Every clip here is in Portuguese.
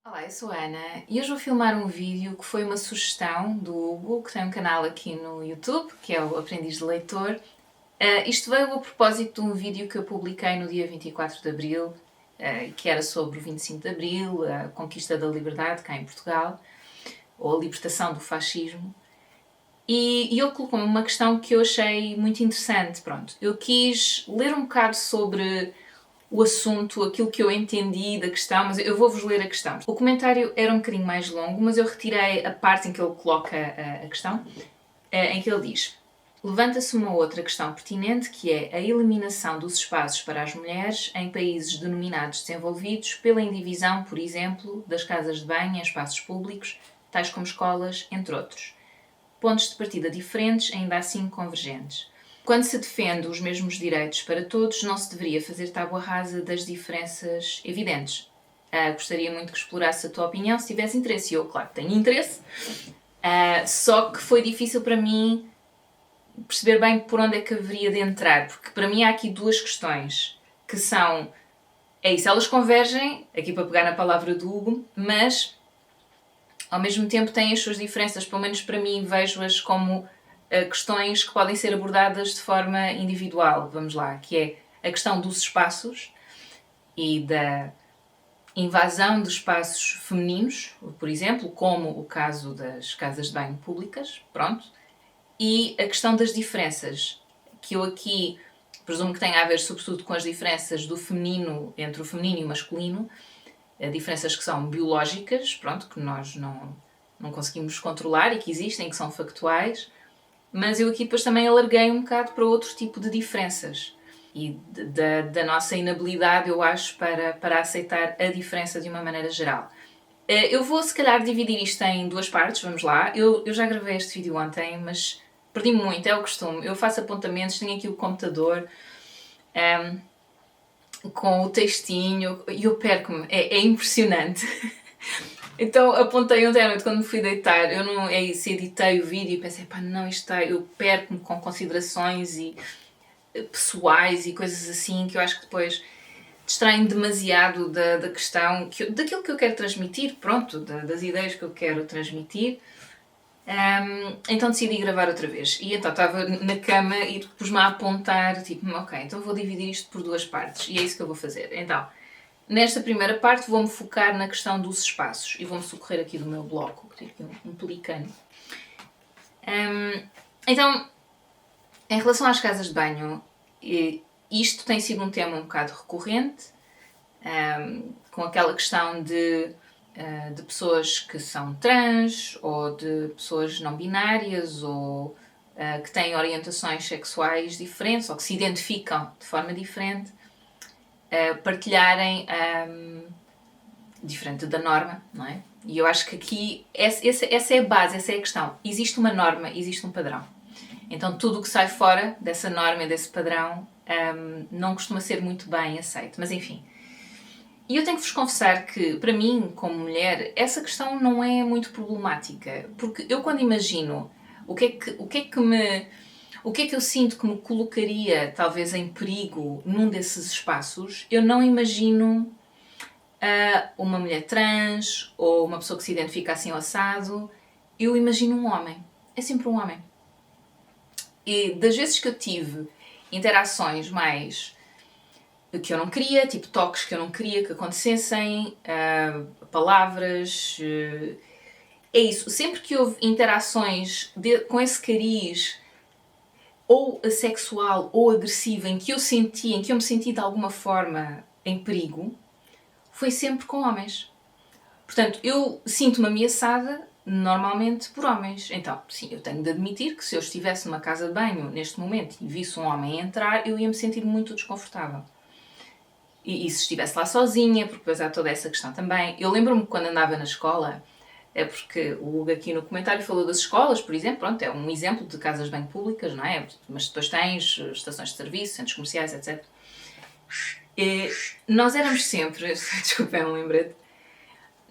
Olá, eu sou a Ana e hoje vou filmar um vídeo que foi uma sugestão do Hugo, que tem um canal aqui no YouTube, que é o Aprendiz de Leitor. Isto veio a propósito de um vídeo que eu publiquei no dia 24 de Abril, que era sobre o 25 de Abril, a conquista da liberdade cá em Portugal, ou a libertação do fascismo. E ele colocou-me uma questão que eu achei muito interessante. Pronto, eu quis ler um bocado sobre o assunto, aquilo que eu entendi da questão, mas eu vou-vos ler a questão. O comentário era um bocadinho mais longo, mas eu retirei a parte em que ele coloca a questão, em que ele diz: levanta-se uma outra questão pertinente, que é a eliminação dos espaços para as mulheres em países denominados desenvolvidos pela indivisão, por exemplo, das casas de banho em espaços públicos, tais como escolas, entre outros. Pontos de partida diferentes, ainda assim convergentes. Quando se defende os mesmos direitos para todos, não se deveria fazer tábua rasa das diferenças evidentes. Gostaria muito que explorasse a tua opinião, se tivesse interesse. E eu, claro, tenho interesse. Só que foi difícil para mim perceber bem por onde é que haveria de entrar, porque para mim há aqui duas questões, que são... É isso, elas convergem, aqui para pegar na palavra do Hugo, mas ao mesmo tempo têm as suas diferenças, pelo menos para mim vejo-as como questões que podem ser abordadas de forma individual, vamos lá, que é a questão dos espaços e da invasão de espaços femininos, por exemplo, como o caso das casas de banho públicas, pronto, e a questão das diferenças, que eu aqui presumo que tenha a ver sobretudo com as diferenças do feminino, entre o feminino e o masculino, diferenças que são biológicas, pronto, que nós não conseguimos controlar e que existem, que são factuais, mas eu aqui depois também alarguei um bocado para outro tipo de diferenças e da nossa inabilidade, eu acho, para aceitar a diferença de uma maneira geral. Eu vou, se calhar, dividir isto em duas partes, vamos lá. Eu já gravei este vídeo ontem, mas perdi-me muito, é o costume. Eu faço apontamentos, tenho aqui o computador, com o textinho, e eu perco-me, é impressionante. Então apontei ontem à noite quando me fui deitar, eu não, é isso, editei o vídeo e pensei, pá, não, isto está, eu perco-me com considerações e pessoais e coisas assim que eu acho que depois distraem demasiado da questão, daquilo que eu quero transmitir, pronto, das ideias que eu quero transmitir. Então decidi gravar outra vez. E então estava na cama e pus-me a apontar, tipo, ok, então vou dividir isto por duas partes. E é isso que eu vou fazer. Então, nesta primeira parte vou-me focar na questão dos espaços. E vou-me socorrer aqui do meu bloco, que tem aqui um pelicano. Então, em relação às casas de banho, isto tem sido um tema um bocado recorrente, com aquela questão de pessoas que são trans, ou de pessoas não binárias, ou que têm orientações sexuais diferentes, ou que se identificam de forma diferente, partilharem diferente da norma, não é? E eu acho que aqui essa é a base, essa é a questão. Existe uma norma, existe um padrão. Então tudo o que sai fora dessa norma e desse padrão não costuma ser muito bem aceito. Mas enfim. E eu tenho que vos confessar que, para mim, como mulher, essa questão não é muito problemática. Porque eu, quando imagino o que é que eu sinto que me colocaria, talvez, em perigo num desses espaços, eu não imagino uma mulher trans ou uma pessoa que se identifica assim ao assado. Eu imagino um homem. É sempre um homem. E das vezes que eu tive interações mais que eu não queria, tipo toques que eu não queria que acontecessem, palavras. É isso. Sempre que houve interações com esse cariz, ou sexual ou agressiva, em que eu me senti de alguma forma em perigo, foi sempre com homens. Portanto, eu sinto-me ameaçada normalmente por homens. Então, sim, eu tenho de admitir que se eu estivesse numa casa de banho neste momento e visse um homem entrar, eu ia me sentir muito desconfortável. E se estivesse lá sozinha, porque depois há toda essa questão também. Eu lembro-me quando andava na escola, é porque o Hugo aqui no comentário falou das escolas, por exemplo, pronto, é um exemplo de casas bem públicas, não é? Mas depois tens estações de serviço, centros comerciais, etc. E nós éramos sempre, desculpem, me lembrei,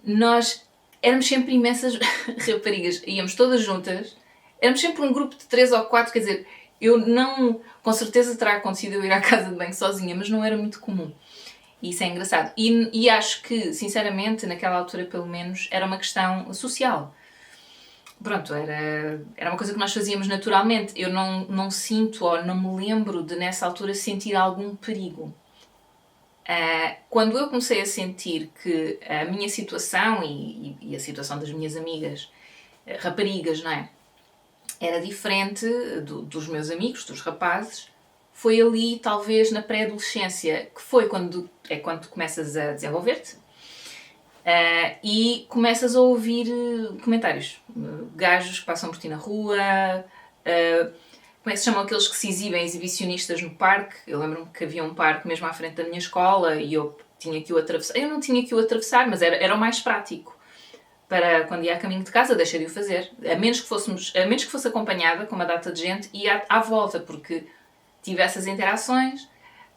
nós éramos sempre imensas raparigas, íamos todas juntas, éramos sempre um grupo de 3 ou 4, quer dizer, eu não, com certeza terá acontecido eu ir à casa de banho sozinha, mas não era muito comum. E isso é engraçado. E acho que, sinceramente, naquela altura, pelo menos, era uma questão social. Pronto, era uma coisa que nós fazíamos naturalmente. Eu não sinto ou não me lembro de, nessa altura, sentir algum perigo. Quando eu comecei a sentir que a minha situação e a situação das minhas amigas, raparigas, não é? Era diferente dos meus amigos, dos rapazes, foi ali, talvez, na pré-adolescência, que foi quando tu começas a desenvolver-te e começas a ouvir comentários. Gajos que passam por ti na rua, como é que se chamam aqueles que se exibem, exibicionistas no parque? Eu lembro-me que havia um parque mesmo à frente da minha escola e eu tinha que o atravessar. Eu não tinha que o atravessar, mas era o mais prático. Para quando ia a caminho de casa, deixei de o fazer. A menos que fosse acompanhada com uma data de gente e à volta, porque tive essas interações.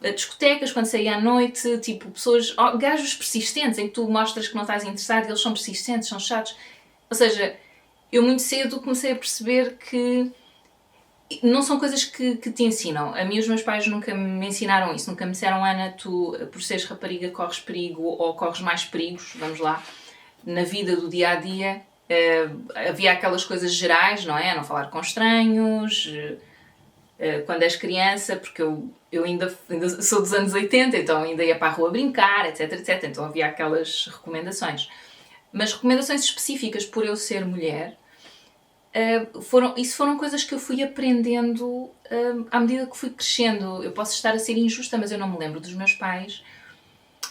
Discotecas, quando saía à noite, tipo, pessoas, gajos persistentes, em que tu mostras que não estás interessado e eles são persistentes, são chatos. Ou seja, eu muito cedo comecei a perceber que não são coisas que te ensinam. A mim os meus pais nunca me ensinaram isso, nunca me disseram: Ana, tu por seres rapariga corres perigo ou corres mais perigos, vamos lá, na vida do dia-a-dia. Havia aquelas coisas gerais, não é? Não falar com estranhos, quando és criança, porque eu ainda sou dos anos 80, então ainda ia para a rua brincar, etc, etc. Então havia aquelas recomendações. Mas recomendações específicas por eu ser mulher, foram coisas que eu fui aprendendo à medida que fui crescendo. Eu posso estar a ser injusta, mas eu não me lembro dos meus pais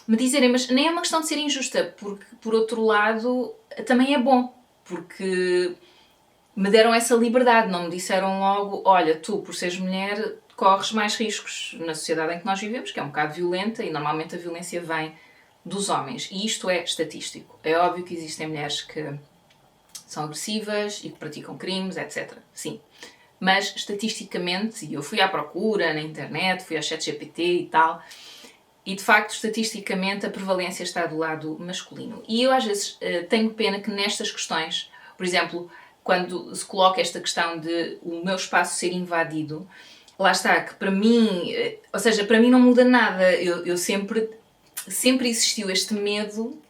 me dizerem, mas nem é uma questão de ser injusta, porque por outro lado também é bom, porque me deram essa liberdade, não me disseram logo: olha, tu por seres mulher corres mais riscos na sociedade em que nós vivemos, que é um bocado violenta e normalmente a violência vem dos homens, e isto é estatístico. É óbvio que existem mulheres que são agressivas e que praticam crimes, etc. Sim. Mas, estatisticamente, e eu fui à procura na internet, fui ao ChatGPT e tal, e de facto, estatisticamente, a prevalência está do lado masculino. E eu às vezes tenho pena que nestas questões, por exemplo, quando se coloca esta questão de o meu espaço ser invadido, lá está, que para mim, ou seja, para mim não muda nada. Eu sempre existiu este medo,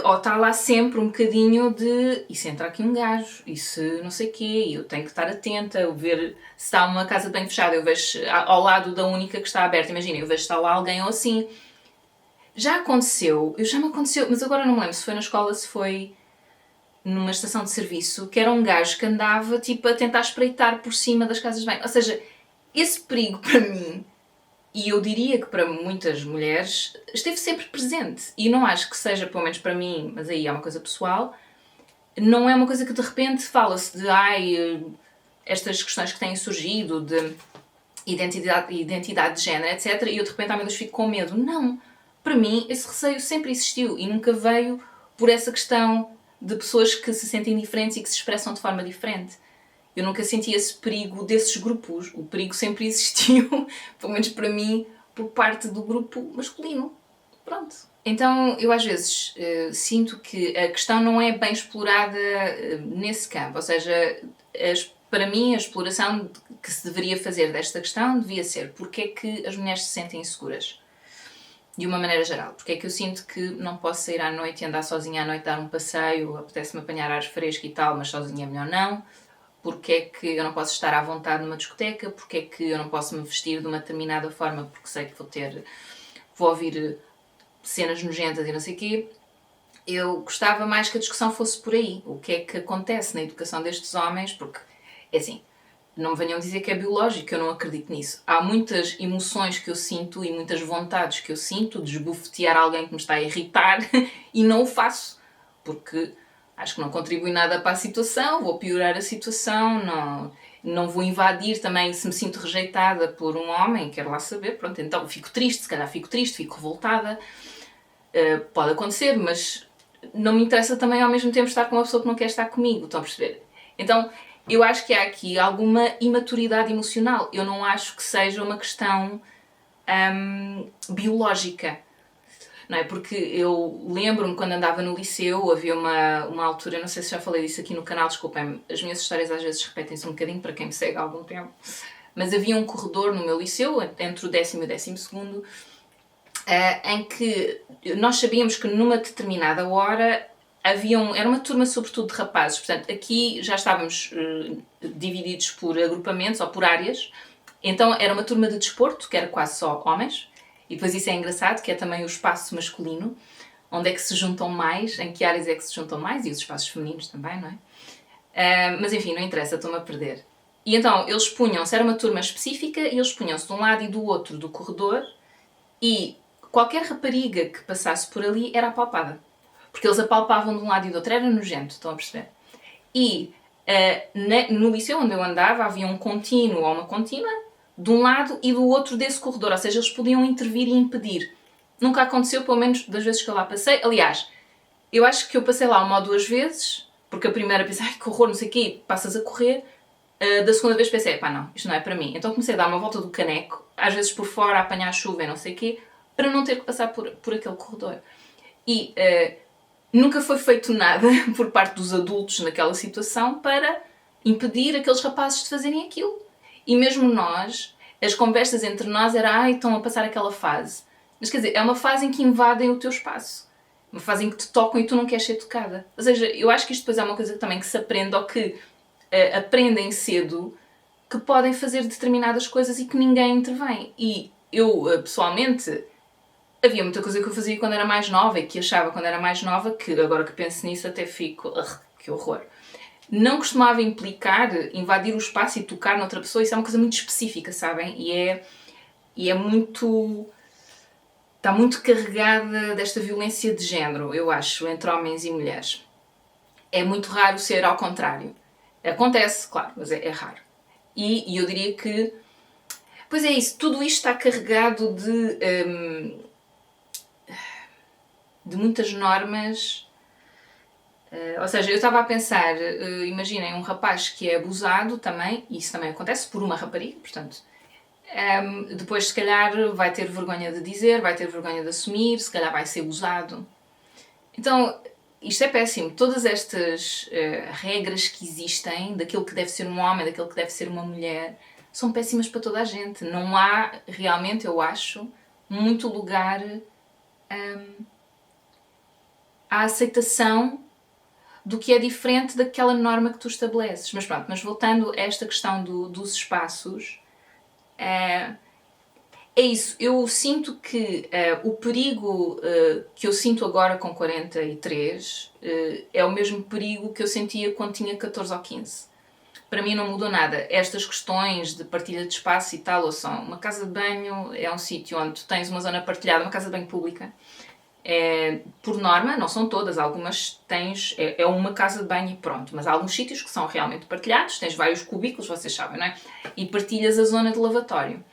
ou está lá sempre um bocadinho de e se entra aqui um gajo, e se não sei o quê, e eu tenho que estar atenta, ver se está uma casa bem fechada, eu vejo ao lado da única que está aberta, imagina, eu vejo se está lá alguém ou assim. Já me aconteceu, mas agora não me lembro se foi na escola, se foi numa estação de serviço, que era um gajo que andava tipo a tentar espreitar por cima das casas de banho. Ou seja, esse perigo para mim, e eu diria que para muitas mulheres, esteve sempre presente. E não acho que seja, pelo menos para mim, mas aí é uma coisa pessoal, não é uma coisa que de repente fala-se de estas questões que têm surgido de identidade de género, etc. E eu de repente, meu Deus, fico com medo. Não. Para mim, esse receio sempre existiu e nunca veio por essa questão de pessoas que se sentem diferentes e que se expressam de forma diferente. Eu nunca senti esse perigo desses grupos. O perigo sempre existiu, pelo menos para mim, por parte do grupo masculino. Pronto. Então, eu às vezes sinto que a questão não é bem explorada nesse campo. Ou seja, para mim, a exploração que se deveria fazer desta questão devia ser: porque é que as mulheres se sentem inseguras? De uma maneira geral. Porque é que eu sinto que não posso sair à noite e andar sozinha à noite, dar um passeio, apetece-me apanhar ar fresco e tal, mas sozinha é melhor não. Porque é que eu não posso estar à vontade numa discoteca, porque é que eu não posso me vestir de uma determinada forma porque sei que vou ouvir cenas nojentas e não sei o quê. Eu gostava mais que a discussão fosse por aí. O que é que acontece na educação destes homens? Porque, é assim, não me venham dizer que é biológico, eu não acredito nisso. Há muitas emoções que eu sinto e muitas vontades que eu sinto de esbofetear alguém que me está a irritar e não o faço, porque acho que não contribui nada para a situação, vou piorar a situação, não vou invadir também se me sinto rejeitada por um homem, quero lá saber, pronto, então fico triste, se calhar fico triste, fico revoltada, pode acontecer, mas não me interessa também ao mesmo tempo estar com uma pessoa que não quer estar comigo, estão a perceber? Então, eu acho que há aqui alguma imaturidade emocional. Eu não acho que seja uma questão biológica. Não é? Porque eu lembro-me quando andava no liceu, havia uma altura, não sei se já falei disso aqui no canal, desculpem-me, as minhas histórias às vezes repetem-se um bocadinho para quem me segue há algum tempo, mas havia um corredor no meu liceu, entre o 10º e o 12º, em que nós sabíamos que numa determinada hora era uma turma sobretudo de rapazes, portanto aqui já estávamos divididos por agrupamentos ou por áreas, então era uma turma de desporto, que era quase só homens, e depois isso é engraçado, que é também o espaço masculino, onde é que se juntam mais, em que áreas é que se juntam mais, e os espaços femininos também, não é? Mas enfim, não interessa, estou-me a perder. E então eles punham-se, era uma turma específica, e eles punham-se de um lado e do outro do corredor, e qualquer rapariga que passasse por ali era apalpada. Porque eles apalpavam de um lado e do outro, era nojento, estão a perceber? E no liceu onde eu andava havia um contínuo ou uma contínua de um lado e do outro desse corredor, ou seja, eles podiam intervir e impedir. Nunca aconteceu, pelo menos das vezes que eu lá passei. Aliás, eu acho que eu passei lá uma ou duas vezes, porque a primeira pensei, ai que horror, não sei o quê, passas a correr. Da segunda vez pensei, pá não, isto não é para mim. Então comecei a dar uma volta do caneco, às vezes por fora, a apanhar chuva e não sei o quê, para não ter que passar por aquele corredor. E nunca foi feito nada por parte dos adultos naquela situação para impedir aqueles rapazes de fazerem aquilo. E mesmo nós, as conversas entre nós era, ai, estão a passar aquela fase. Mas quer dizer, é uma fase em que invadem o teu espaço. Uma fase em que te tocam e tu não queres ser tocada. Ou seja, eu acho que isto depois é uma coisa também que se aprende ou que aprendem cedo que podem fazer determinadas coisas e que ninguém intervém. E eu, pessoalmente, havia muita coisa que eu fazia quando era mais nova e que achava quando era mais nova que agora que penso nisso até fico, que horror. Não costumava implicar invadir o espaço e tocar noutra pessoa, isso é uma coisa muito específica, sabem? E é muito... está muito carregada desta violência de género, eu acho, entre homens e mulheres. É muito raro ser ao contrário. Acontece, claro, mas é raro. E eu diria que... Pois é isso, tudo isto está carregado de muitas normas. Ou seja, eu estava a pensar, imaginem um rapaz que é abusado também, e isso também acontece por uma rapariga, portanto, depois se calhar vai ter vergonha de dizer, vai ter vergonha de assumir, se calhar vai ser usado. Então, isto é péssimo. Todas estas regras que existem, daquilo que deve ser um homem, daquilo que deve ser uma mulher, são péssimas para toda a gente. Não há, realmente, eu acho, muito lugar à aceitação do que é diferente daquela norma que tu estabeleces. Mas pronto, mas voltando a esta questão dos espaços, é isso. Eu sinto que o perigo que eu sinto agora com 43 é o mesmo perigo que eu sentia quando tinha 14 ou 15. Para mim não mudou nada. Estas questões de partilha de espaço e tal, ou são uma casa de banho é um sítio onde tu tens uma zona partilhada, uma casa de banho pública. Por norma, não são todas, algumas tens, é uma casa de banho e pronto, mas há alguns sítios que são realmente partilhados, tens vários cubículos, vocês sabem, não é? E partilhas a zona de lavatório.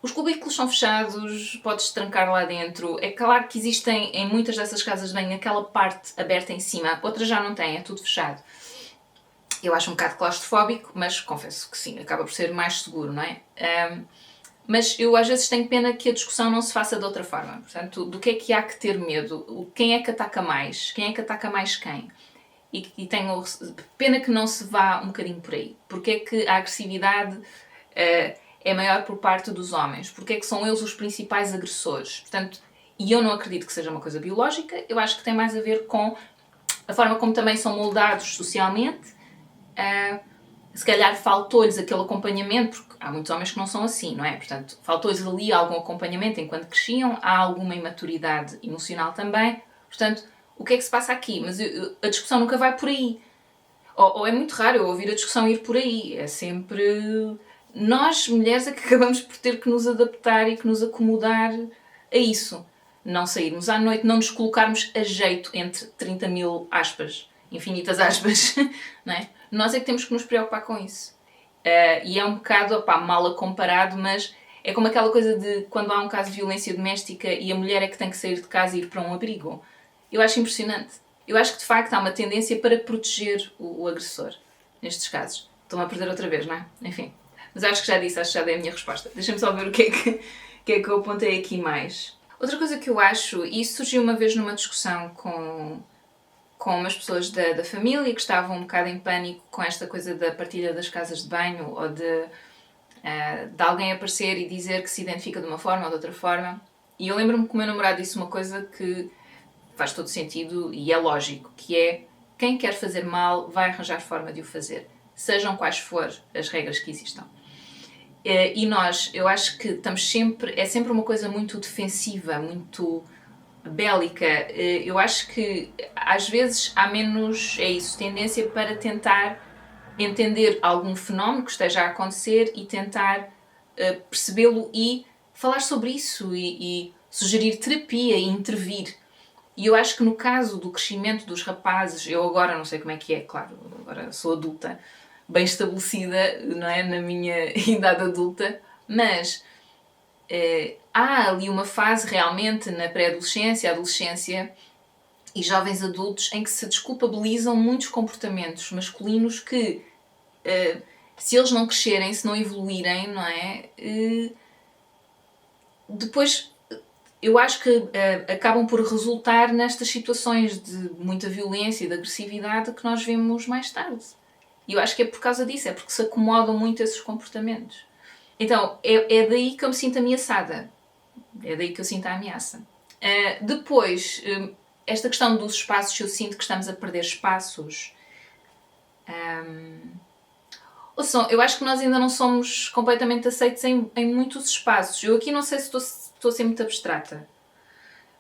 Os cubículos são fechados, podes trancar lá dentro. É claro que existem em muitas dessas casas de banho aquela parte aberta em cima, outras já não têm, é tudo fechado. Eu acho um bocado claustrofóbico, mas confesso que sim, acaba por ser mais seguro, não é? Mas eu às vezes tenho pena que a discussão não se faça de outra forma. Portanto, do que é que há que ter medo? Quem é que ataca mais? Quem é que ataca mais quem? E tenho pena que não se vá um bocadinho por aí. Porque é que a agressividade é maior por parte dos homens? Porque é que são eles os principais agressores? Portanto, e eu não acredito que seja uma coisa biológica, eu acho que tem mais a ver com a forma como também são moldados socialmente. Se calhar faltou-lhes aquele acompanhamento, porque há muitos homens que não são assim, não é? Portanto, faltou-lhes ali algum acompanhamento enquanto cresciam, há alguma imaturidade emocional também. Portanto, o que é que se passa aqui? Mas a discussão nunca vai por aí. Ou é muito raro eu ouvir a discussão ir por aí. É sempre... Nós, mulheres, é que acabamos por ter que nos adaptar e que nos acomodar a isso. Não sairmos à noite, não nos colocarmos a jeito entre 30 mil aspas, infinitas aspas, não é? Nós é que temos que nos preocupar com isso. E é um bocado, mal a comparado, mas é como aquela coisa de quando há um caso de violência doméstica e a mulher é que tem que sair de casa e ir para um abrigo. Eu acho impressionante. Eu acho que de facto há uma tendência para proteger o agressor, nestes casos. Estou-me a perder outra vez, não é? Enfim. Mas acho que já disse, acho que já dei a minha resposta. Deixa-me só ver o que é que eu apontei aqui mais. Outra coisa que eu acho, e isso surgiu uma vez numa discussão com umas pessoas da família que estavam um bocado em pânico com esta coisa da partilha das casas de banho ou de alguém aparecer e dizer que se identifica de uma forma ou de outra forma. E eu lembro-me que o meu namorado disse uma coisa que faz todo sentido e é lógico, que é: quem quer fazer mal vai arranjar forma de o fazer, sejam quais forem as regras que existam. E nós, eu acho que estamos sempre, é sempre uma coisa muito defensiva, muito bélica. Eu acho que às vezes há menos, é isso, tendência para tentar entender algum fenómeno que esteja a acontecer e tentar percebê-lo e falar sobre isso e sugerir terapia e intervir. E eu acho que no caso do crescimento dos rapazes, eu agora não sei como é que é, claro, agora sou adulta, bem estabelecida, não é, na minha idade adulta, mas há ali uma fase realmente na pré-adolescência, adolescência e jovens adultos em que se desculpabilizam muitos comportamentos masculinos que, se eles não crescerem, se não evoluírem, não é? Depois eu acho que acabam por resultar nestas situações de muita violência e de agressividade que nós vemos mais tarde. E eu acho que é por causa disso, é porque se acomodam muito esses comportamentos. Então, é daí que eu me sinto ameaçada. É daí que eu sinto a ameaça. Depois, esta questão dos espaços, eu sinto que estamos a perder espaços. Ouçam, eu acho que nós ainda não somos completamente aceitos em muitos espaços. Eu aqui não sei se estou a ser muito abstrata,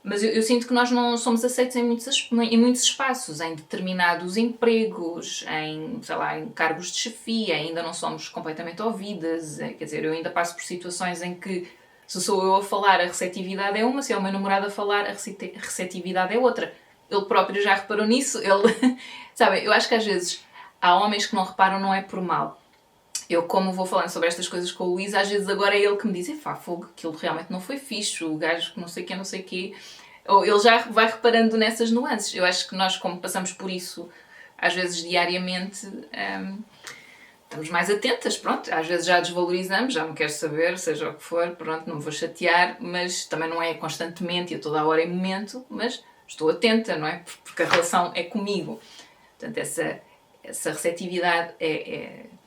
mas eu sinto que nós não somos aceitos em muitos espaços, em determinados empregos, sei lá, em cargos de chefia, ainda não somos completamente ouvidas. Quer dizer, eu ainda passo por situações em que, se sou eu a falar, a receptividade é uma, se é o meu namorado a falar, a receptividade é outra. Ele próprio já reparou nisso, sabe, eu acho que às vezes há homens que não reparam, não é por mal. Eu, como vou falando sobre estas coisas com o Luís, às vezes agora é ele que me diz: fogo, aquilo realmente não foi fixe, o gajo que não sei o quê. Ou ele já vai reparando nessas nuances. Eu acho que nós, como passamos por isso, às vezes diariamente, estamos mais atentas, pronto. Às vezes já desvalorizamos, já não quero saber, seja o que for, pronto, não me vou chatear, mas também não é constantemente e a toda a hora em momento, mas estou atenta, não é? Porque a relação é comigo. Portanto, essa receptividade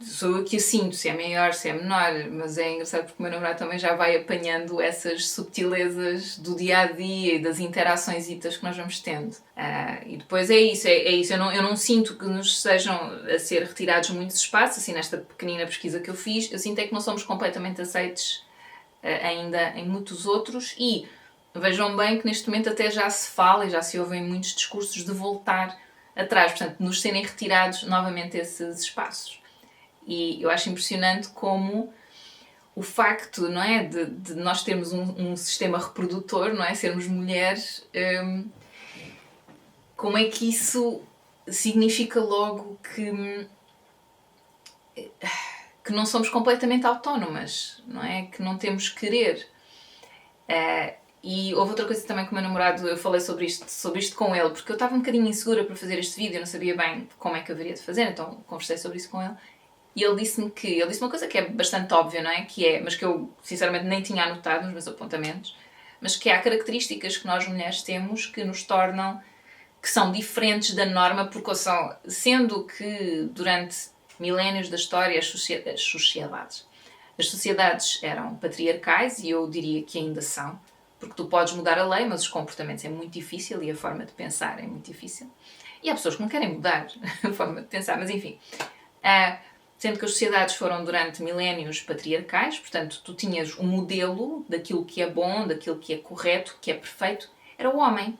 sou eu que a sinto, se é maior, se é menor, mas é engraçado porque o meu namorado também já vai apanhando essas subtilezas do dia-a-dia e das interaçõesitas que nós vamos tendo. E depois é isso. Eu não sinto que nos sejam a ser retirados muitos espaços, assim, nesta pequenina pesquisa que eu fiz, eu sinto é que não somos completamente aceitos ainda em muitos outros e vejam bem que neste momento até já se fala e já se ouvem muitos discursos de voltar atrás, portanto, nos serem retirados novamente esses espaços. E eu acho impressionante como o facto, não é, de nós termos um sistema reprodutor, não é, sermos mulheres, como é que isso significa logo que não somos completamente autónomas, não é, que não temos querer. E houve outra coisa também com o meu namorado, eu falei sobre isto com ele, porque eu estava um bocadinho insegura para fazer este vídeo, eu não sabia bem como é que haveria de fazer, então conversei sobre isso com ele. E ele disse uma coisa que é bastante óbvia, não é? Mas que eu sinceramente nem tinha anotado nos meus apontamentos, mas que há características que nós mulheres temos que nos tornam, que são diferentes da norma, porque sendo que durante milénios da história as sociedades eram patriarcais, e eu diria que ainda são, porque tu podes mudar a lei, mas os comportamentos é muito difícil e a forma de pensar é muito difícil. E há pessoas que não querem mudar a forma de pensar, mas enfim. Sendo que as sociedades foram durante milénios patriarcais, portanto, tu tinhas um modelo daquilo que é bom, daquilo que é correto, que é perfeito, era o homem.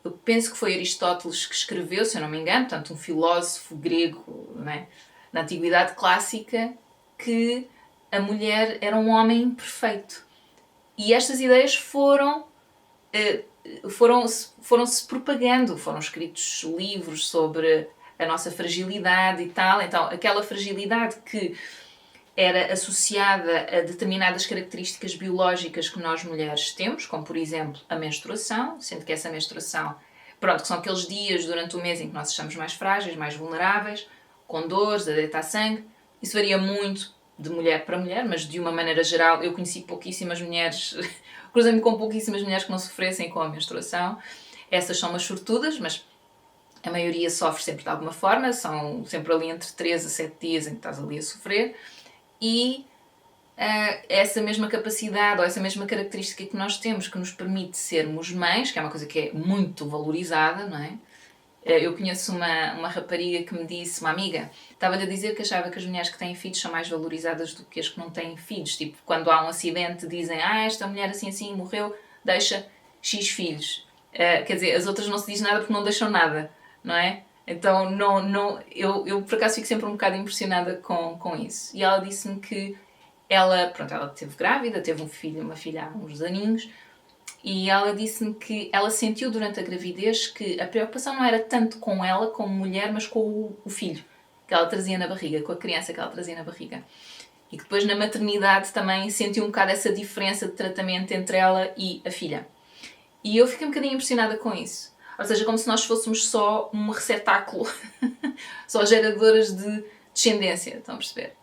Eu penso que foi Aristóteles que escreveu, se eu não me engano, portanto, um filósofo grego, não é? Na Antiguidade Clássica, que a mulher era um homem perfeito. E estas ideias foram-se propagando, foram escritos livros sobre a nossa fragilidade e tal. Então, aquela fragilidade que era associada a determinadas características biológicas que nós mulheres temos, como, por exemplo, a menstruação, sendo que essa menstruação, que são aqueles dias durante o mês em que nós estamos mais frágeis, mais vulneráveis, com dores, a deitar sangue. Isso varia muito de mulher para mulher, mas de uma maneira geral eu conheci pouquíssimas mulheres, cruzei-me com pouquíssimas mulheres que não sofressem com a menstruação. Essas são umas sortudas, mas a maioria sofre sempre de alguma forma, são sempre ali entre 3 a 7 dias em que estás ali a sofrer. E essa mesma capacidade ou essa mesma característica que nós temos que nos permite sermos mães, que é uma coisa que é muito valorizada, não é? Eu conheço uma rapariga que me disse, uma amiga, estava-lhe a dizer que achava que as mulheres que têm filhos são mais valorizadas do que as que não têm filhos. Tipo, quando há um acidente dizem, esta mulher assim assim morreu, deixa X filhos. Quer dizer, as outras não se diz nada porque não deixam nada, não é? Então, eu por acaso fico sempre um bocado impressionada com isso. E ela disse-me que ela esteve grávida, teve um filho, uma filha há uns aninhos, e ela disse-me que ela sentiu durante a gravidez que a preocupação não era tanto com ela como mulher, mas com o filho que ela trazia na barriga, com a criança que ela trazia na barriga. E que depois na maternidade também sentiu um bocado essa diferença de tratamento entre ela e a filha. E eu fiquei um bocadinho impressionada com isso. Ou seja, como se nós fôssemos só um receptáculo, só geradoras de descendência, estão a perceber?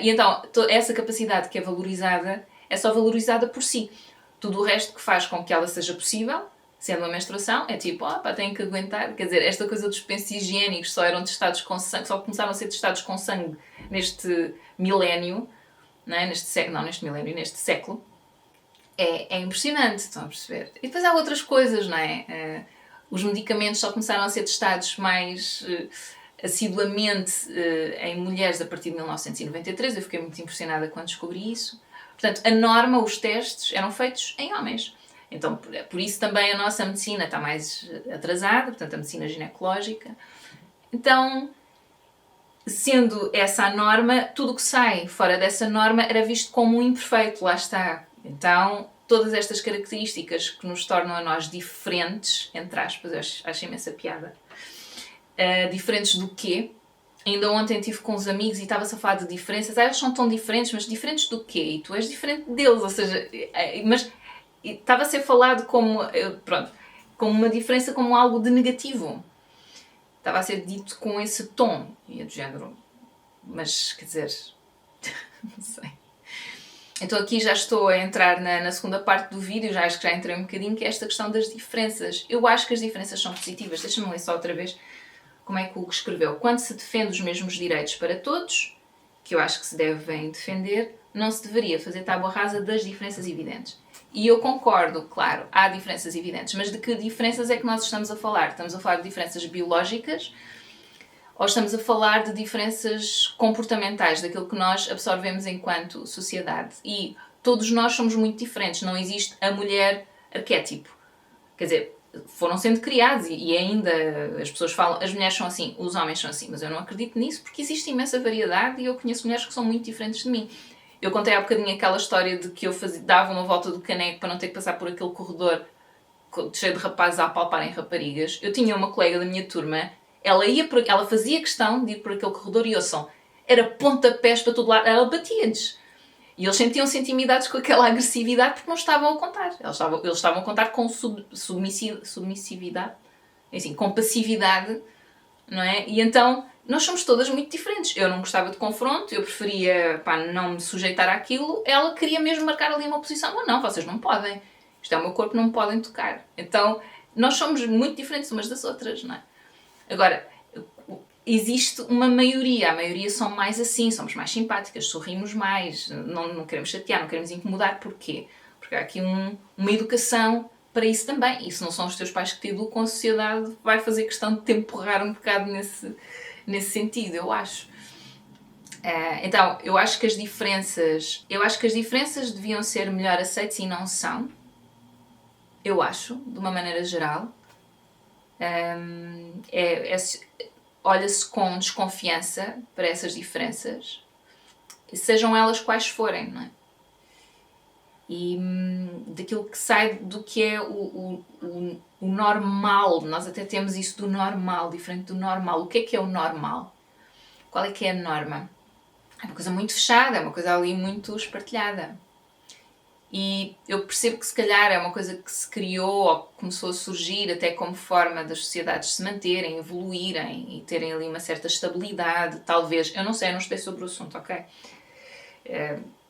E então, essa capacidade que é valorizada, é só valorizada por si. Tudo o resto que faz com que ela seja possível, sendo uma menstruação, é tipo, tem que aguentar. Quer dizer, esta coisa dos pensos higiênicos só eram testados com sangue, só começaram a ser testados com sangue neste milénio, não é? Neste século, é impressionante, estão a perceber? E depois há outras coisas, não é? Os medicamentos só começaram a ser testados mais assiduamente em mulheres a partir de 1993. Eu fiquei muito impressionada quando descobri isso. Portanto, a norma, os testes, eram feitos em homens. Então, por isso também a nossa medicina está mais atrasada, portanto, a medicina ginecológica. Então, sendo essa a norma, tudo o que sai fora dessa norma era visto como um imperfeito, lá está. Então, todas estas características que nos tornam a nós diferentes, entre aspas, eu acho imensa piada, diferentes do quê? Ainda ontem estive com uns amigos e estava-se a falar de diferenças. Eles são tão diferentes, mas diferentes do quê? E tu és diferente deles, ou seja, mas estava a ser falado como, como uma diferença, como algo de negativo. Estava a ser dito com esse tom, e é do género, mas quer dizer, não sei. Então aqui já estou a entrar na segunda parte do vídeo, já acho que já entrei um bocadinho, que é esta questão das diferenças. Eu acho que as diferenças são positivas. Deixa-me ler só outra vez como é que o Hugo escreveu. Quando se defende os mesmos direitos para todos, que eu acho que se devem defender, não se deveria fazer tábua rasa das diferenças evidentes. E eu concordo, claro, há diferenças evidentes, mas de que diferenças é que nós estamos a falar? Estamos a falar de diferenças biológicas ou estamos a falar de diferenças comportamentais, daquilo que nós absorvemos enquanto sociedade? E todos nós somos muito diferentes, não existe a mulher arquétipo. Quer dizer, foram sendo criados e ainda as pessoas falam, as mulheres são assim, os homens são assim, mas eu não acredito nisso porque existe imensa variedade e eu conheço mulheres que são muito diferentes de mim. Eu contei há bocadinho aquela história de que eu dava uma volta do caneco para não ter que passar por aquele corredor cheio de rapazes a apalparem raparigas. Eu tinha uma colega da minha turma, ela fazia questão de ir por aquele corredor e ouçam, era pontapés para todo lado, ela batia-lhes. E eles sentiam-se intimidados com aquela agressividade porque não estavam a contar. Eles estavam a contar com submissividade, assim, com passividade, não é? E então, nós somos todas muito diferentes. Eu não gostava de confronto, eu preferia não me sujeitar àquilo. Ela queria mesmo marcar ali uma posição. Não, vocês não podem. Isto é o meu corpo, não me podem tocar. Então, nós somos muito diferentes umas das outras, não é? Agora, existe uma maioria, a maioria são mais assim, somos mais simpáticas, sorrimos mais, não queremos chatear, não queremos incomodar. Porquê? Porque há aqui uma educação para isso também, e se não são os teus pais que te educam, a sociedade vai fazer questão de te empurrar um bocado nesse sentido, eu acho. Então, eu acho que as diferenças deviam ser melhor aceitas e não são, eu acho, de uma maneira geral. Olha-se com desconfiança para essas diferenças, sejam elas quais forem, não é? E daquilo que sai do que é o normal, nós até temos isso do normal, diferente do normal. O que é o normal? Qual é que é a norma? É uma coisa muito fechada, é uma coisa ali muito espartilhada. E eu percebo que se calhar é uma coisa que se criou ou que começou a surgir até como forma das sociedades se manterem, evoluírem e terem ali uma certa estabilidade, talvez. Eu não estudei sobre o assunto, ok?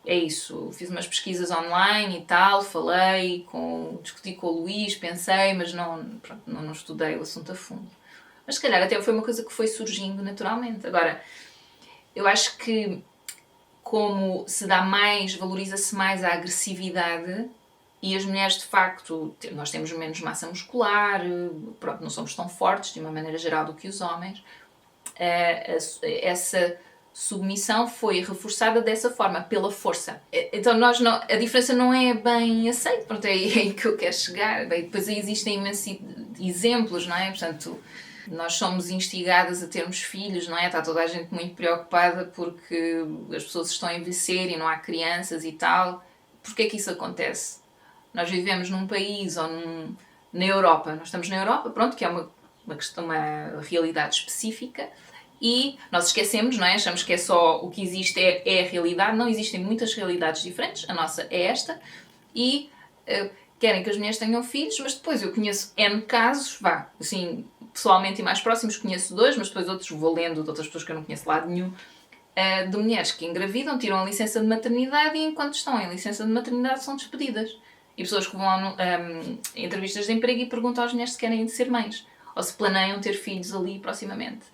É isso, fiz umas pesquisas online e tal, discuti com o Luís, pensei, mas não estudei o assunto a fundo. Mas se calhar até foi uma coisa que foi surgindo naturalmente. Agora, eu acho que como se dá mais, valoriza-se mais a agressividade e as mulheres, de facto, nós temos menos massa muscular, pronto, não somos tão fortes, de uma maneira geral, do que os homens. Essa submissão foi reforçada dessa forma, pela força. Então a diferença não é bem aceita, pronto, é aí que eu quero chegar. Bem, depois aí existem imensos exemplos, não é? Portanto, nós somos instigadas a termos filhos, não é? Está toda a gente muito preocupada porque as pessoas estão a envelhecer e não há crianças e tal. Porquê é que isso acontece? Nós vivemos num país ou na Europa, nós estamos na Europa, pronto, que é uma realidade específica, e nós esquecemos, não é? Achamos que é só o que existe é a realidade. Não, existem muitas realidades diferentes, a nossa é esta, e querem que as mulheres tenham filhos, mas depois eu conheço N casos, assim, pessoalmente e mais próximos conheço 2, mas depois outros vou lendo de outras pessoas que eu não conheço de lado nenhum, de mulheres que engravidam, tiram a licença de maternidade e enquanto estão em licença de maternidade são despedidas. E pessoas que vão a entrevistas de emprego e perguntam às mulheres se querem ser mães ou se planeiam ter filhos ali proximamente.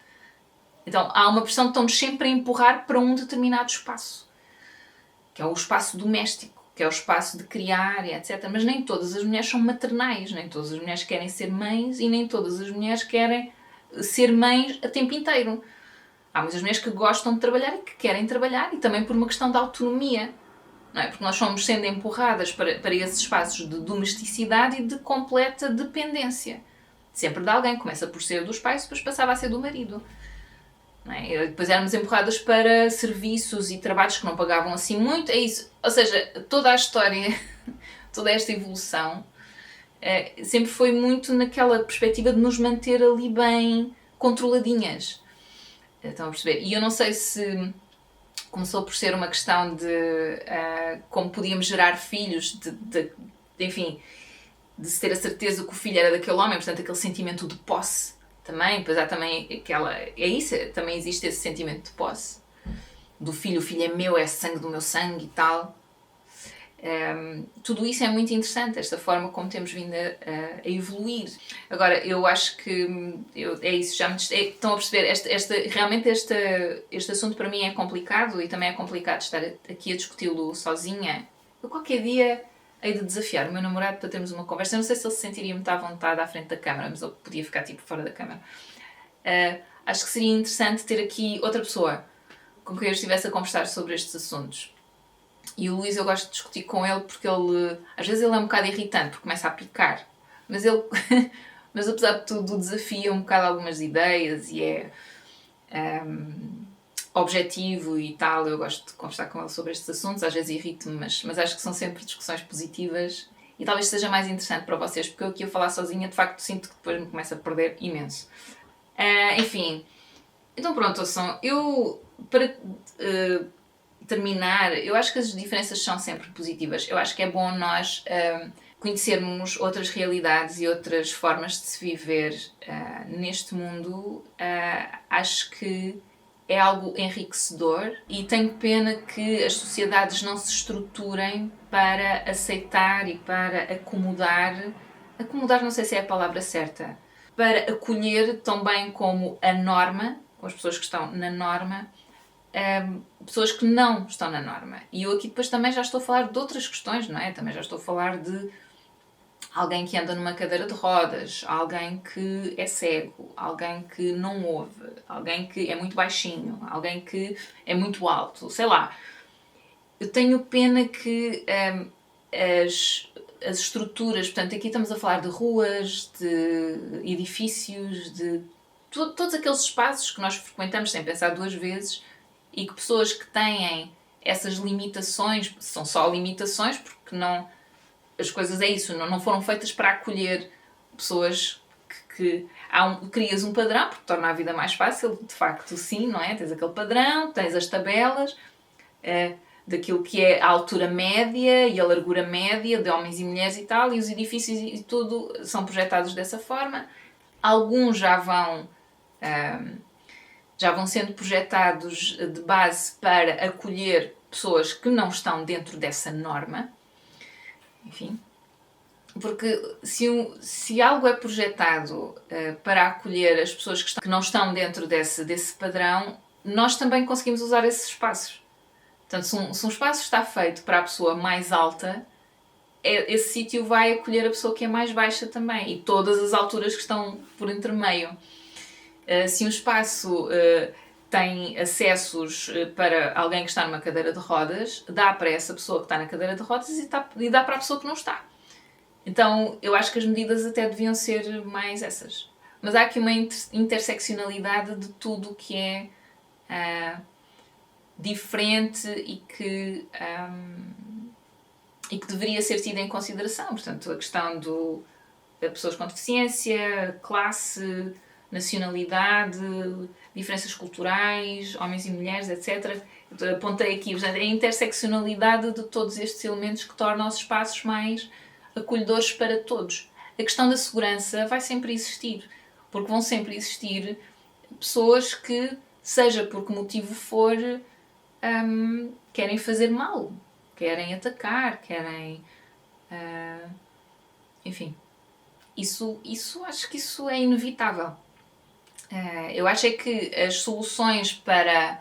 Então há uma pressão que estão-nos sempre a empurrar para um determinado espaço, que é o espaço doméstico, que é o espaço de criar, etc. Mas nem todas as mulheres são maternais, nem todas as mulheres querem ser mães e nem todas as mulheres querem ser mães a tempo inteiro. Há muitas mulheres que gostam de trabalhar e que querem trabalhar, e também por uma questão de autonomia. Não é? Porque nós somos sendo empurradas para esses espaços de domesticidade e de completa dependência. Sempre de alguém. Começa por ser dos pais, depois passava a ser do marido. Não é? E depois éramos empurradas para serviços e trabalhos que não pagavam assim muito. É isso. Ou seja, toda a história, toda esta evolução, sempre foi muito naquela perspectiva de nos manter ali bem controladinhas. Estão a perceber? E eu não sei se começou por ser uma questão de como podíamos gerar filhos, enfim, de se ter a certeza que o filho era daquele homem, portanto aquele sentimento de posse também, pois há também aquela, também existe esse sentimento de posse, do filho, o filho é meu, é sangue do meu sangue e tal. Tudo isso é muito interessante, esta forma como temos vindo a evoluir. Agora, eu acho que é isso, estão a perceber, realmente este assunto para mim é complicado e também é complicado estar aqui a discuti-lo sozinha. Eu qualquer dia hei de desafiar o meu namorado para termos uma conversa. Eu não sei se ele se sentiria muito à vontade à frente da câmara, mas ele podia ficar tipo fora da câmara. Acho que seria interessante ter aqui outra pessoa com quem eu estivesse a conversar sobre estes assuntos. E o Luís, eu gosto de discutir com ele porque ele, às vezes ele é um bocado irritante porque começa a picar, mas ele, mas apesar de tudo, desafia um bocado algumas ideias e é objetivo e tal. Eu gosto de conversar com ele sobre estes assuntos, às vezes irrito-me, mas acho que são sempre discussões positivas e talvez seja mais interessante para vocês, porque eu aqui a falar sozinha, de facto, sinto que depois me começo a perder imenso. Enfim, então pronto, ouçam, eu, para terminar, eu acho que as diferenças são sempre positivas. Eu acho que é bom nós conhecermos outras realidades e outras formas de se viver neste mundo. Acho que é algo enriquecedor e tenho pena que as sociedades não se estruturem para aceitar e para acomodar não sei se é a palavra certa, para acolher tão bem como a norma, com as pessoas que estão na norma, pessoas que não estão na norma. E eu aqui depois também já estou a falar de outras questões, não é? Também já estou a falar de alguém que anda numa cadeira de rodas, alguém que é cego, alguém que não ouve, alguém que é muito baixinho, alguém que é muito alto, sei lá. Eu tenho pena que as estruturas, portanto, aqui estamos a falar de ruas, de edifícios, de todos aqueles espaços que nós frequentamos sem pensar duas vezes e que pessoas que têm essas limitações, são só limitações porque não, as coisas é isso, não foram feitas para acolher pessoas que crias um padrão, porque torna a vida mais fácil, de facto sim, não é? Tens aquele padrão, tens as tabelas daquilo que é a altura média e a largura média de homens e mulheres e tal, e os edifícios e tudo são projetados dessa forma. Alguns já vão sendo projetados de base para acolher pessoas que não estão dentro dessa norma. Enfim, porque se algo é projetado para acolher as pessoas que não estão dentro desse padrão, nós também conseguimos usar esses espaços. Portanto, se um espaço está feito para a pessoa mais alta, esse sítio vai acolher a pessoa que é mais baixa também, e todas as alturas que estão por entre meio. Se um espaço tem acessos para alguém que está numa cadeira de rodas, dá para essa pessoa que está na cadeira de rodas e dá para a pessoa que não está. Então, eu acho que as medidas até deviam ser mais essas. Mas há aqui uma interseccionalidade de tudo o que é diferente e que deveria ser tido em consideração. Portanto, a questão de pessoas com deficiência, classe, nacionalidade, diferenças culturais, homens e mulheres, etc. Apontei aqui, portanto, a interseccionalidade de todos estes elementos que tornam os espaços mais acolhedores para todos. A questão da segurança vai sempre existir, porque vão sempre existir pessoas que, seja por que motivo for, querem fazer mal, querem atacar, querem... enfim, isso acho que isso é inevitável. Eu acho é que as soluções para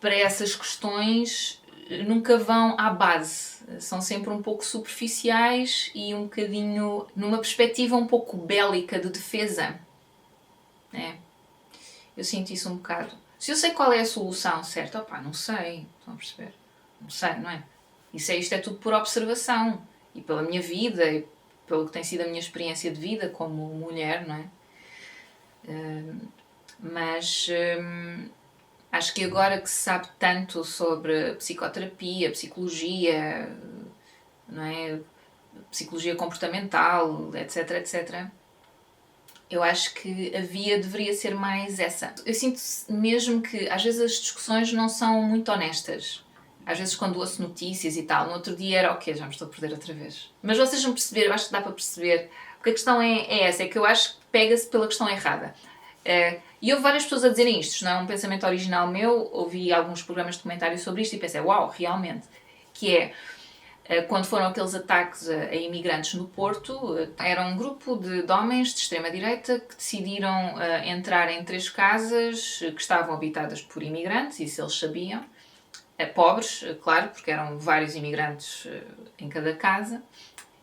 essas questões nunca vão à base. São sempre um pouco superficiais e um bocadinho numa perspectiva um pouco bélica de defesa. Eu sinto isso um bocado. Se eu sei qual é a solução, certo? Opá, não sei. Estão a perceber? Não sei, não é? Isto é tudo por observação. E pela minha vida, e pelo que tem sido a minha experiência de vida como mulher, não é? Mas acho que agora que se sabe tanto sobre psicoterapia, psicologia, não é? Psicologia comportamental, etc, etc, eu acho que a via deveria ser mais essa. Eu sinto mesmo que às vezes as discussões não são muito honestas. Às vezes quando ouço notícias e tal, no outro dia era ok, já me estou a perder outra vez. Mas vocês vão perceber, eu acho que dá para perceber, porque a questão é essa, é que eu acho que pega-se pela questão errada. E houve várias pessoas a dizerem isto, não é um pensamento original meu, ouvi alguns programas de comentário sobre isto e pensei, uau, realmente, que é, quando foram aqueles ataques a imigrantes no Porto, era um grupo de homens de extrema-direita que decidiram entrar em 3 casas que estavam habitadas por imigrantes, isso eles sabiam, pobres, claro, porque eram vários imigrantes em cada casa,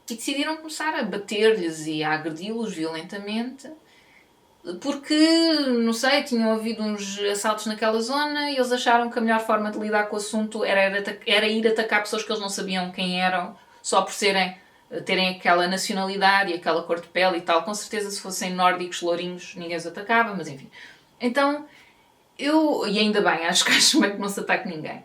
e decidiram começar a bater-lhes e a agredi-los violentamente, porque, não sei, tinham havido uns assaltos naquela zona e eles acharam que a melhor forma de lidar com o assunto era ir atacar pessoas que eles não sabiam quem eram, só por terem aquela nacionalidade e aquela cor de pele e tal. Com certeza, se fossem nórdicos, lourinhos, ninguém os atacava, mas enfim. Então, e ainda bem, acho bem que não se ataque ninguém.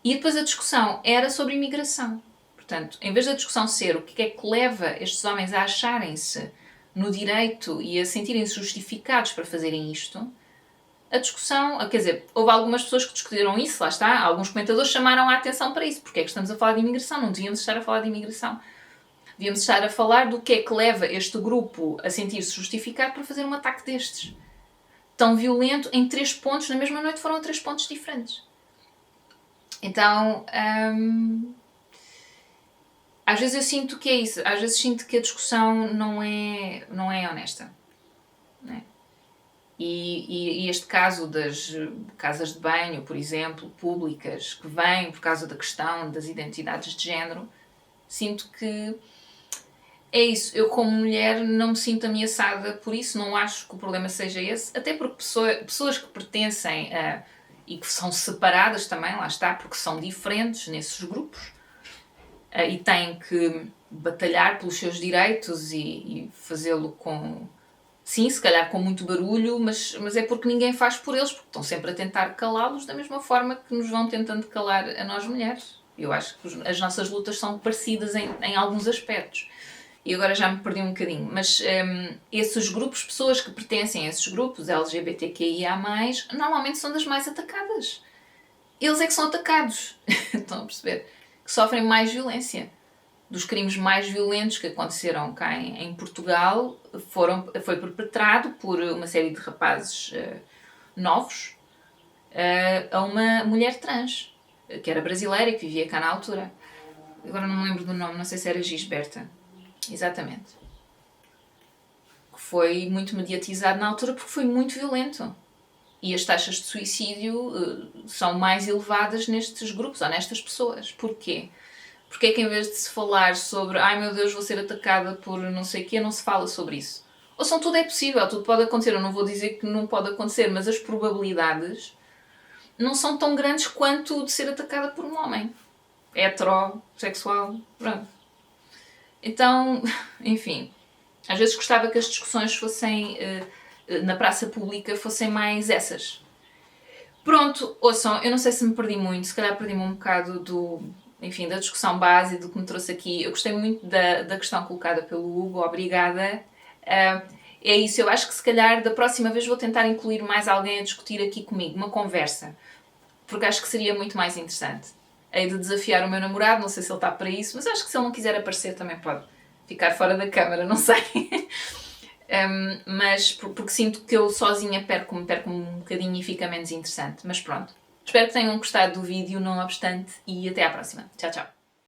E depois a discussão era sobre imigração. Portanto, em vez da discussão ser o que é que leva estes homens a acharem-se no direito e a sentirem-se justificados para fazerem isto, a discussão, quer dizer, houve algumas pessoas que discutiram isso, lá está, alguns comentadores chamaram a atenção para isso, porque é que estamos a falar de imigração, não devíamos estar a falar de imigração. Devíamos estar a falar do que é que leva este grupo a sentir-se justificado para fazer um ataque destes. Tão violento, em 3 pontos, na mesma noite foram 3 pontos diferentes. Então, às vezes eu sinto que é isso. Às vezes sinto que a discussão não é honesta. Não é? E este caso das casas de banho, por exemplo, públicas, que vêm por causa da questão das identidades de género, sinto que é isso. Eu, como mulher, não me sinto ameaçada por isso. Não acho que o problema seja esse. Até porque pessoas que pertencem e que são separadas também, lá está, porque são diferentes nesses grupos, e têm que batalhar pelos seus direitos e fazê-lo com... Sim, se calhar com muito barulho, mas é porque ninguém faz por eles, porque estão sempre a tentar calá-los da mesma forma que nos vão tentando calar a nós mulheres. Eu acho que as nossas lutas são parecidas em alguns aspectos. E agora já me perdi um bocadinho, mas esses grupos, pessoas que pertencem a esses grupos, LGBTQIA+, normalmente são das mais atacadas. Eles é que são atacados, estão a perceber? Que sofrem mais violência. Dos crimes mais violentos que aconteceram cá em Portugal foi perpetrado por uma série de rapazes novos a uma mulher trans, que era brasileira e que vivia cá na altura. Agora não me lembro do nome, não sei se era Gisberta. Exatamente. Que foi muito mediatizado na altura porque foi muito violento. E as taxas de suicídio são mais elevadas nestes grupos ou nestas pessoas. Porquê? Porque é que em vez de se falar sobre ai meu Deus, vou ser atacada por não sei o quê, não se fala sobre isso? Ou são tudo é possível, tudo pode acontecer. Eu não vou dizer que não pode acontecer, mas as probabilidades não são tão grandes quanto de ser atacada por um homem. Heterossexual, pronto. Então, enfim, às vezes gostava que as discussões fossem, na praça pública, fossem mais essas. Pronto, ouçam, eu não sei se me perdi muito, se calhar perdi-me um bocado da discussão base do que me trouxe aqui. Eu gostei muito da questão colocada pelo Hugo, obrigada. É isso, eu acho que se calhar da próxima vez vou tentar incluir mais alguém a discutir aqui comigo, uma conversa, porque acho que seria muito mais interessante. Hei de desafiar o meu namorado, não sei se ele está para isso, mas acho que se ele não quiser aparecer também pode ficar fora da câmara, não sei. Mas porque sinto que eu sozinha perco-me um bocadinho e fica menos interessante. Mas pronto. Espero que tenham gostado do vídeo, não obstante, e até à próxima. Tchau, tchau.